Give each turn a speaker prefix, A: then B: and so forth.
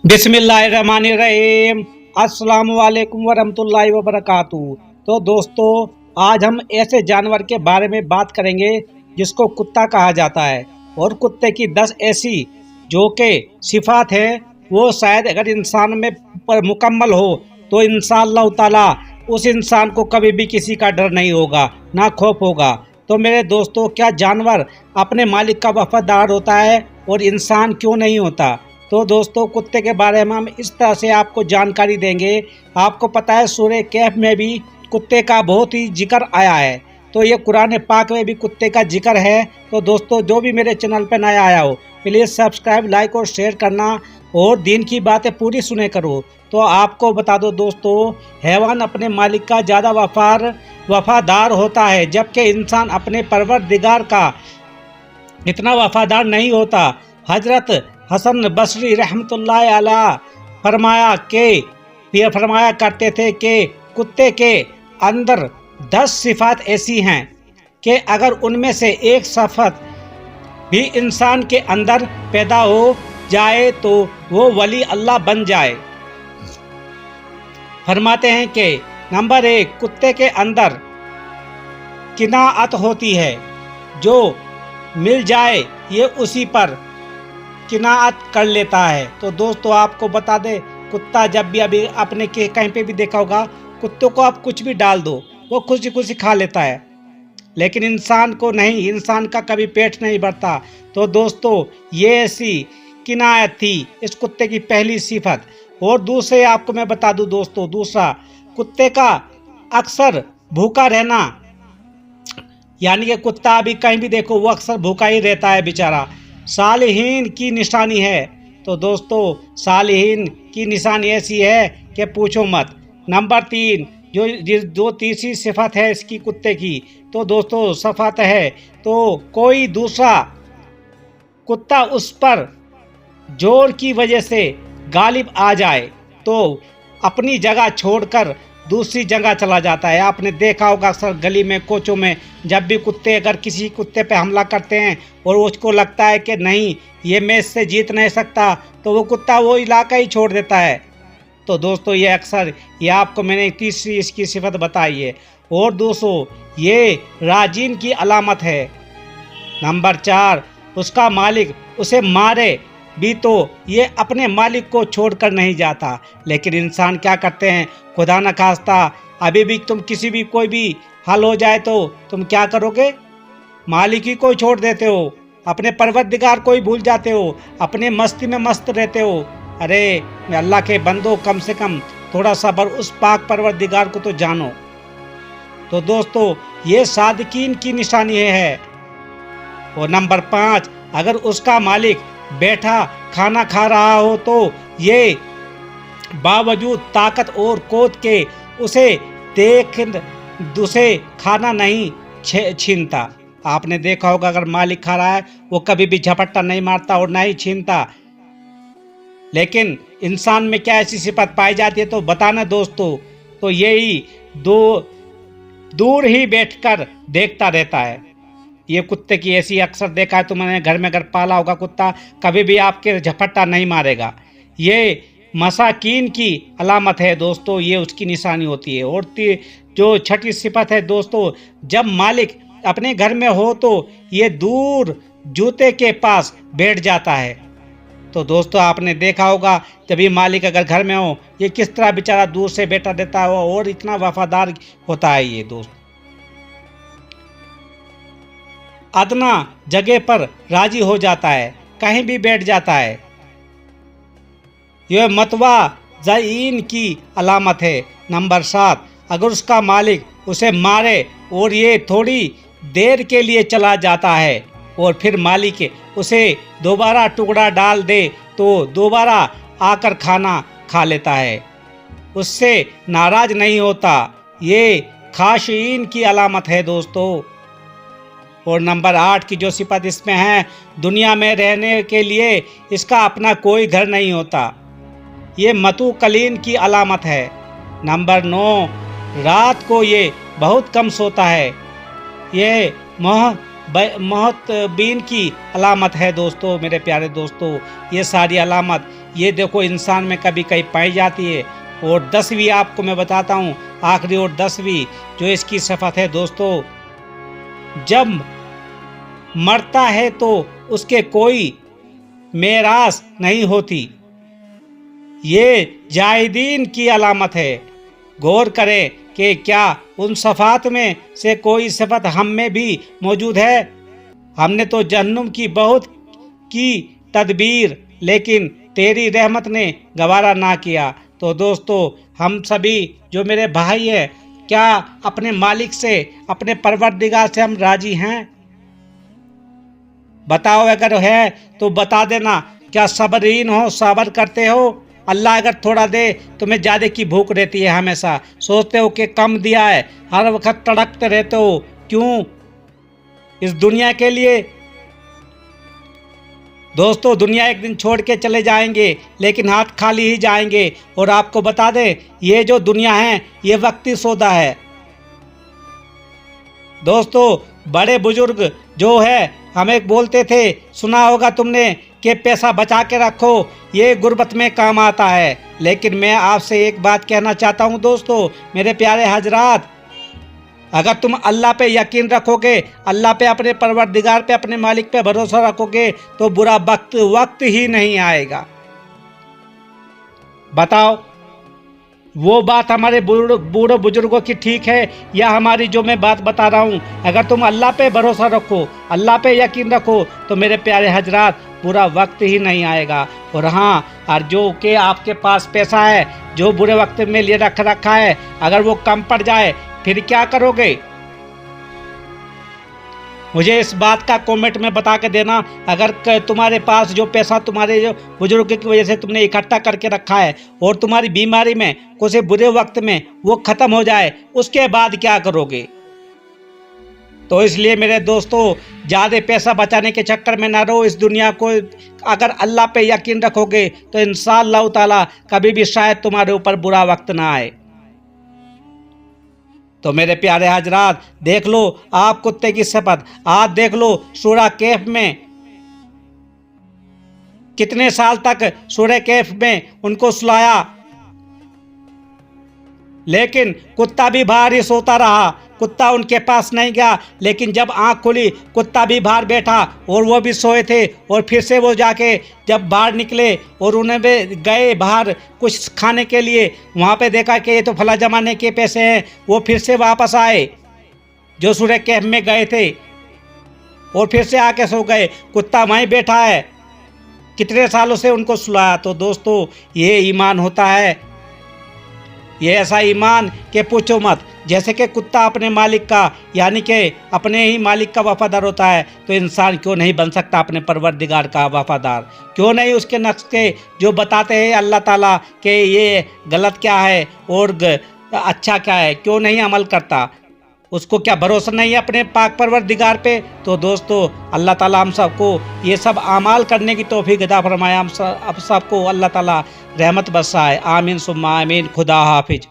A: बिस्मिल्लाहिर्रहमानिर्रहीम। अस्सलाम वालेकुम वरहमतुल्लाहि वबरकातुहू। तो दोस्तों, आज हम ऐसे जानवर के बारे में बात करेंगे जिसको कुत्ता कहा जाता है, और कुत्ते की 10 ऐसी जो कि सिफात है वो शायद अगर इंसान में पर मुकम्मल हो तो इंशाअल्लाह ताला उस इंसान को कभी भी किसी का डर नहीं होगा, ना खौफ होगा। तो मेरे दोस्तों, क्या जानवर अपने मालिक का वफादार होता है और इंसान क्यों नहीं होता? तो दोस्तों, कुत्ते के बारे में हम इस तरह से आपको जानकारी देंगे। आपको पता है सूरह कहफ में भी कुत्ते का बहुत ही जिक्र आया है, तो ये कुरान पाक में भी कुत्ते का जिक्र है। तो दोस्तों, जो भी मेरे चैनल पर नया आया हो प्लीज़ सब्सक्राइब, लाइक और शेयर करना, और दीन की बातें पूरी सुने करो। तो आपको बता दो दोस्तों, हैवान अपने मालिक का ज़्यादा वफादार होता है, जबकि इंसान अपने परवरदिगार का इतना वफादार नहीं होता। हजरत हसन बसरी रहमतुल्लाह अलैह फरमाया करते थे कि कुत्ते के अंदर 10 सिफात ऐसी हैं कि अगर उनमें से एक सिफत भी इंसान के अंदर पैदा हो जाए तो वो वली अल्लाह बन जाए। फरमाते हैं कि नंबर 1, कुत्ते के अंदर किनाअत होती है। जो मिल जाए ये उसी पर किनाअत कर लेता है। तो दोस्तों, आपको बता दें, कुत्ता जब भी अभी आपने कहीं पे भी देखा होगा, कुत्तों को आप कुछ भी डाल दो वो खुशी खुशी खा लेता है, लेकिन इंसान को नहीं, इंसान का कभी पेट नहीं भरता। तो दोस्तों, ये ऐसी किनायत थी इस कुत्ते की पहली सिफत। और दूसरे आपको मैं बता दूं दोस्तों, दूसरा, कुत्ते का अक्सर भूखा रहना, यानी कि कुत्ता अभी कहीं भी देखो वो अक्सर भूखा ही रहता है बेचारा, सालिहीन की निशानी है। तो दोस्तों, सालिहीन की निशानी ऐसी है कि पूछो मत। नंबर 3, जो तीसरी सिफत है इसकी कुत्ते की, तो दोस्तों सिफत है तो कोई दूसरा कुत्ता उस पर जोर की वजह से गालिब आ जाए तो अपनी जगह छोड़कर दूसरी जगह चला जाता है। आपने देखा होगा अक्सर गली में, कोचों में, जब भी कुत्ते अगर किसी कुत्ते पे हमला करते हैं और उसको लगता है कि नहीं ये मैं इससे जीत नहीं सकता, तो वो कुत्ता वो इलाका ही छोड़ देता है। तो दोस्तों, ये अक्सर, ये आपको मैंने तीसरी इसकी सिफत बताई है। और दोस्तों, ये राजीन की अलामत है। नंबर 4, उसका मालिक उसे मारे भी तो ये अपने मालिक को छोड़कर नहीं जाता। लेकिन इंसान क्या करते हैं, खुदा न खास्ता अभी भी तुम किसी भी कोई भी हल हो जाए तो तुम क्या करोगे, मालिक ही को छोड़ देते हो, अपने परवरदिगार को ही भूल जाते हो, अपने मस्ती में मस्त रहते हो। अरे अल्लाह के बंदो, कम से कम थोड़ा सब्र, उस पाक परवरदिगार को तो जानो। तो दोस्तों, ये सादिकीन की निशानी है। और नंबर 5, अगर उसका मालिक बैठा खाना खा रहा हो तो ये बावजूद ताकत और कोत के उसे खाना नहीं छीनता। आपने देखा होगा अगर मालिक खा रहा है वो कभी भी झपट्टा नहीं मारता और ना ही छीनता। लेकिन इंसान में क्या ऐसी सिफत पाई जाती है तो बताना दोस्तों, तो यही दूर ही बैठकर देखता रहता है। ये कुत्ते की ऐसी अक्सर देखा है, तो मैंने घर में अगर पाला होगा कुत्ता, कभी भी आपके झपट्टा नहीं मारेगा। ये मसाकीन की अलामत है दोस्तों, ये उसकी निशानी होती है। और जो छठी सिफत है दोस्तों, जब मालिक अपने घर में हो तो ये दूर जूते के पास बैठ जाता है। तो दोस्तों, आपने देखा होगा जब ये मालिक अगर घर में हो, ये किस तरह बेचारा दूर से बैठा देता है और इतना वफादार होता है ये दोस्त। अदना जगह पर राजी हो जाता है, कहीं भी बैठ जाता है। यह मतवा ज़ईन की अलामत है। नंबर 7, अगर उसका मालिक उसे मारे और ये थोड़ी देर के लिए चला जाता है और फिर मालिक उसे दोबारा टुकड़ा डाल दे तो दोबारा आकर खाना खा लेता है, उससे नाराज नहीं होता। ये खाशीन की अलामत है दोस्तों। और नंबर 8 की जो सिफत इसमें है, दुनिया में रहने के लिए इसका अपना कोई घर नहीं होता। ये मतूकलीन की अलामत है। नंबर 9, रात को ये बहुत कम सोता है। ये मोहतबीन की अलामत है दोस्तों। मेरे प्यारे दोस्तों, ये सारी अलामत یہ دیکھو انسان میں کبھی کہیں پائی جاتی ہے۔ اور 10ویں آپ کو میں بتاتا ہوں، آخری اور 10ویں جو اس کی صفت ہے دوستو، جب مرتا ہے تو اس کے کوئی میراث نہیں ہوتی، یہ جاہدین کی علامت ہے۔ غور کریں کہ کیا ان صفات میں سے کوئی صفت ہم میں بھی موجود ہے؟ ہم نے تو جہنم کی بہت کی تدبیر، لیکن تیری رحمت نے گوارا نہ کیا۔ تو دوستو، ہم سبھی جو میرے بھائی ہیں، کیا اپنے مالک سے، اپنے پروردگار سے ہم راضی ہیں؟ بتاؤ، اگر ہے تو بتا دینا، کیا صابرین ہو، صبر کرتے ہو؟ اللہ اگر تھوڑا دے تمہیں زیادہ کی بھوک رہتی ہے، ہمیشہ سوچتے ہو کہ کم دیا ہے، ہر وقت تڑپتے رہتے ہو، کیوں اس دنیا کے لیے؟ دوستو، دنیا ایک دن چھوڑ کے چلے جائیں گے، لیکن ہاتھ خالی ہی جائیں گے۔ اور آپ کو بتا دیں، یہ جو دنیا ہے یہ وقتی سودا ہے۔ دوستو، بڑے بزرگ جو ہے ہمیں بولتے تھے، سنا ہوگا تم نے، کہ پیسہ بچا کے رکھو، یہ غربت میں کام آتا ہے۔ لیکن میں آپ سے ایک بات کہنا چاہتا ہوں دوستو، میرے پیارے حضرات، اگر تم اللہ پہ یقین رکھو گے، اللہ پہ، اپنے پروردگار پہ، اپنے مالک پہ بھروسہ رکھو گے، تو برا وقت ہی نہیں آئے گا۔ بتاؤ، وہ بات ہمارے بوڑھے بزرگوں کی ٹھیک ہے یا ہماری جو میں بات بتا رہا ہوں؟ اگر تم اللہ پہ بھروسہ رکھو، اللہ پہ یقین رکھو، تو میرے پیارے حضرات، برا وقت ہی نہیں آئے گا۔ اور ہاں، اور جو کہ آپ کے پاس پیسہ ہے، جو برے وقت میں لیے رکھا ہے، اگر وہ کم پڑ جائے پھر کیا کرو گے؟ مجھے اس بات کا کومنٹ میں بتا کے دینا۔ اگر تمہارے پاس جو پیسہ تمہارے جو بزرگ کی وجہ سے تم نے اکٹھا کر کے رکھا ہے، اور تمہاری بیماری میں، کسی برے وقت میں وہ ختم ہو جائے، اس کے بعد کیا کرو گے؟ تو اس لیے میرے دوستو، زیادہ پیسہ بچانے کے چکر میں نہ رہو اس دنیا کو۔ اگر اللہ پہ یقین رکھو گے تو انشاءاللہ تعالی کبھی بھی شاید تمہارے اوپر برا وقت نہ آئے۔ تو میرے پیارے حضرات، دیکھ لو آپ کتے کی صفت، آپ دیکھ لو سورہ کہف میں کتنے سال تک سورہ کہف میں ان کو سلایا، لیکن کتا بھی باہر ہی سوتا رہا، کتا ان کے پاس نہیں گیا۔ لیکن جب آنکھ کھلی، کتا بھی باہر بیٹھا اور وہ بھی سوئے تھے، اور پھر سے وہ جا کے جب باہر نکلے اور انہیں بھی گئے باہر کچھ کھانے کے لیے، وہاں پہ دیکھا کہ یہ تو فلاں زمانے کے پیسے ہیں، وہ پھر سے واپس آئے جو سورہ کہف میں گئے تھے، اور پھر سے آ کے سو گئے۔ کتا وہیں بیٹھا ہے، کتنے سالوں سے ان کو سلایا۔ تو دوستو، یہ ایمان ہوتا ہے، یہ ایسا ایمان کہ پوچھو مت۔ جیسے کہ کتا اپنے مالک کا، یعنی کہ اپنے ہی مالک کا وفادار ہوتا ہے، تو انسان کیوں نہیں بن سکتا اپنے پروردگار کا وفادار؟ کیوں نہیں اس کے نسخے جو بتاتے ہیں اللہ تعالیٰ کہ یہ غلط کیا ہے اور اچھا کیا ہے، کیوں نہیں عمل کرتا؟ اس کو کیا بھروسہ نہیں ہے اپنے پاک پروردگار پہ؟ تو دوستو، اللہ تعالیٰ ہم سب کو یہ سب اعمال کرنے کی توفیق عطا فرمائے، ہم سب کو اللہ تعالیٰ رحمت برسائے، آمین ثم آمین۔ خدا حافظ۔